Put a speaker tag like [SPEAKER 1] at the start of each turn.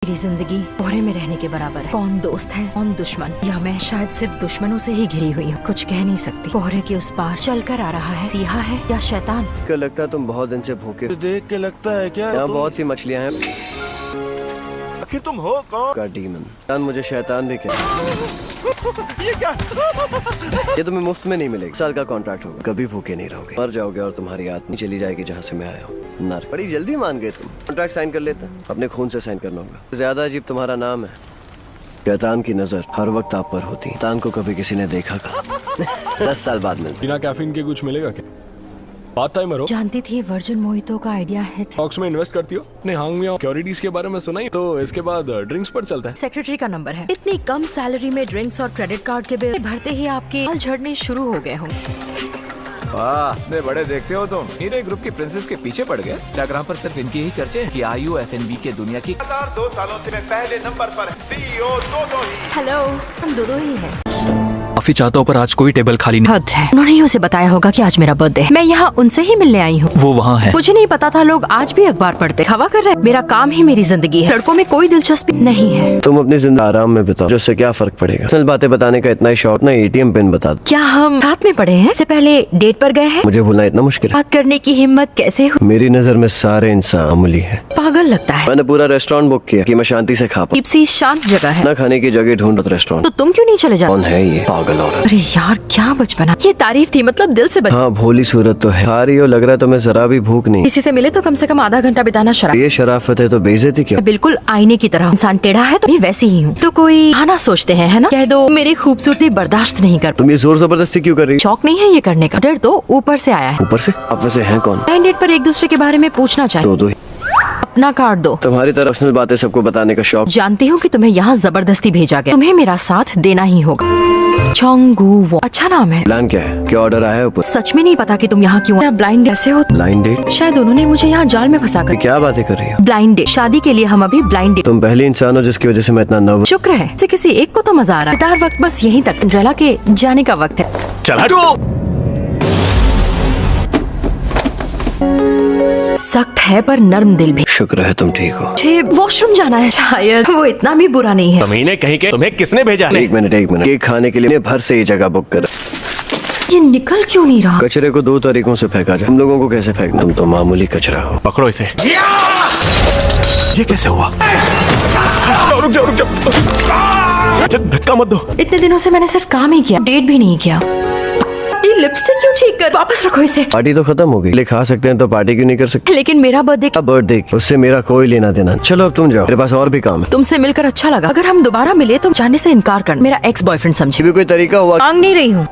[SPEAKER 1] मेरी जिंदगी कोहरे में रहने के बराबर है। कौन दोस्त है कौन दुश्मन, या मैं शायद सिर्फ दुश्मनों से ही घिरी हुई हूँ। कुछ कह नहीं सकती। कोहरे के उस पार चल कर आ रहा है सियाह है या शैतान।
[SPEAKER 2] क्या लगता है तुम बहुत दिन से भूखे?
[SPEAKER 3] देख के लगता है क्या
[SPEAKER 2] यहाँ बहुत सी मछलियाँ हैं।
[SPEAKER 3] आखिर तुम हो कौन?
[SPEAKER 2] का डीमन। मुझे शैतान भी कहते
[SPEAKER 3] ये क्या?
[SPEAKER 2] ये तुम्हें मुफ्त में नहीं मिलेगा। साल का कॉन्ट्रैक्ट होगा। कभी भूखे नहीं रहोगे। मर जाओगे और तुम्हारी आत्मा चली जाएगी जहाँ से मैं आया हूँ। नर। बड़ी जल्दी मान गए तुम। कॉन्ट्रैक्ट साइन कर लेते। अपने खून से साइन करना होगा। ज्यादा अजीब तुम्हारा नाम है। शैतान की नजर हर वक्त आप पर होती है। शैतान को कभी किसी ने देखा कहा? 10 साल बाद मिलते।
[SPEAKER 4] बिना कैफीन के कुछ मिलेगा क्या? पार्ट टाइमर हो?
[SPEAKER 1] जानती थी वर्जिन मोहितो का आइडिया है।
[SPEAKER 4] स्टॉक्स में इन्वेस्ट करती हो? अपने हांग में सिक्योरिटीज के बारे में सुना ही तो इसके बाद ड्रिंक्स पर चलता है।
[SPEAKER 1] सेक्रेटरी का नंबर है। इतनी कम सैलरी में ड्रिंक्स और क्रेडिट कार्ड के बिल भरते ही आपके बाल झड़ने शुरू हो गए होंगे।
[SPEAKER 5] वाह, इतने बड़े देखते हो तुम। मेरे ग्रुप की प्रिंसेस के पीछे पड़ गए। इंस्टाग्राम पर सिर्फ इनकी ही चर्चे कि आयु एफएनबी के दुनिया की
[SPEAKER 3] 2 सालों से मैं पहले नंबर पर सीईओ दो ही।
[SPEAKER 1] हेलो, हम दो ही हैं।
[SPEAKER 6] काफी चाहता हूँ पर आज कोई टेबल खाली नहीं।
[SPEAKER 1] हद है। उन्होंने ही उसे बताया होगा कि आज मेरा बर्थडे है। मैं यहाँ उनसे ही मिलने आई हूँ।
[SPEAKER 6] वो वहाँ है।
[SPEAKER 1] मुझे नहीं पता था लोग आज भी अखबार पढ़ते। हवा कर रहे। मेरा काम ही मेरी जिंदगी है। लड़कों में कोई दिलचस्पी नहीं है।
[SPEAKER 2] तुम अपनी जिंदगी आराम में बिताओ। जिससे क्या फर्क पड़ेगा? असल बातें बताने का इतना ही शौक ना ATM पिन बता दो।
[SPEAKER 1] क्या हम साथ में पढ़े हैं? इससे पहले डेट पर गए हैं?
[SPEAKER 2] मुझे भूलना इतना मुश्किल है?
[SPEAKER 1] बात करने की हिम्मत कैसे हुई?
[SPEAKER 2] मेरी नजर में सारे इंसान अमूली है।
[SPEAKER 1] पागल लगता है।
[SPEAKER 2] मैंने पूरा रेस्टोरेंट बुक किया कि मैं शांति से खा पाऊं।
[SPEAKER 1] सी शांत जगह है।
[SPEAKER 2] ना खाने की जगह ढूंढो रेस्टोरेंट।
[SPEAKER 1] तो तुम क्यों नहीं चले जाते?
[SPEAKER 2] कौन है ये पागल औरत?
[SPEAKER 1] अरे यार क्या बचपना। ये तारीफ थी, मतलब दिल से
[SPEAKER 2] हाँ भोली सूरत तो है। खा रही हो, लग रहा है तुम्हें जरा भी भूख नहीं।
[SPEAKER 1] किसी से मिले तो कम से कम आधा घंटा बिताना शराब।
[SPEAKER 2] ये शराफत है तो बेइज्जती क्या?
[SPEAKER 1] बिल्कुल आईने की तरह। इंसान टेढ़ा है तो भी वैसी ही हूँ। तो कोई खाना सोचते हैं, है ना? कह दो मेरी खूबसूरती बर्दाश्त नहीं कर।
[SPEAKER 2] तुम ये जोर जबरदस्ती क्यों कर रही हो?
[SPEAKER 1] शौक नहीं है ये करने का। डर तो ऊपर से आया है।
[SPEAKER 2] ऊपर से? आप वैसे हैं कौन?
[SPEAKER 1] ब्लाइंड डेट पर एक दूसरे के बारे में पूछना चाहिए।
[SPEAKER 2] दो
[SPEAKER 1] अपना कार्ड दो।
[SPEAKER 2] तुम्हारी तरह पर्सनल बातें सबको बताने का शौक।
[SPEAKER 1] जानती हूँ कि तुम्हें यहाँ जबरदस्ती भेजा गया। तुम्हें मेरा साथ देना ही होगा। चोंगू, अच्छा नाम है।
[SPEAKER 2] प्लान क्या है? क्या ऑर्डर आया है ऊपर?
[SPEAKER 1] सच में नहीं पता कि तुम यहाँ क्यों। ब्लाइंड कैसे हो?
[SPEAKER 2] Blind date?
[SPEAKER 1] शायद उन्होंने मुझे यहाँ जाल में फंसा कर।
[SPEAKER 2] क्या बातें कर रही हो?
[SPEAKER 1] Blind date. शादी के लिए हम अभी ब्लाइंड डेट।
[SPEAKER 2] तुम पहली इंसान हो जिसकी वजह से मैं इतना नर्वस।
[SPEAKER 1] शुक्र है से किसी एक को तो मजा आ रहा है। वक्त बस यहीं तक। सिंड्रेला के जाने का वक्त है।
[SPEAKER 4] चला दो।
[SPEAKER 1] सख्त है पर नर्म दिल भी।
[SPEAKER 2] शुक्र है तुम ठीक हो।
[SPEAKER 1] मुझे वॉशरूम जाना है। शायद वो इतना भी बुरा नहीं है।
[SPEAKER 4] कमीने कहीं के, तुम्हें किसने भेजा?
[SPEAKER 2] एक मिनट केक खाने के लिए भर से ये जगह बुक कर।
[SPEAKER 1] ये निकल क्यों नहीं रहा?
[SPEAKER 2] कचरे को 2 तरीकों से फेंका जाए। हम लोगों को कैसे फेंकना? तुम तो मामूली कचरा हो।
[SPEAKER 4] पकड़ो इसे। ये कैसे हुआ? रुक जाओ। धक्का मत दो।
[SPEAKER 1] इतने दिनों से मैंने सिर्फ काम ही किया, डेट भी नहीं किया। ये लिपस्टिक क्यों ठीक कर? वापस रखो इसे।
[SPEAKER 2] पार्टी तो खत्म हो गई। ले खा सकते हैं तो पार्टी क्यों नहीं कर सकते?
[SPEAKER 1] लेकिन मेरा बर्थडे
[SPEAKER 2] उससे मेरा कोई लेना देना। चलो अब तुम जाओ, मेरे पास और भी काम है।
[SPEAKER 1] तुमसे मिलकर अच्छा लगा। अगर हम दोबारा मिले तो जाने से इनकार करना। मेरा एक्स बॉयफ्रेंड समझे।
[SPEAKER 2] भी कोई तरीका हुआ?
[SPEAKER 1] मांग नहीं रही हूँ।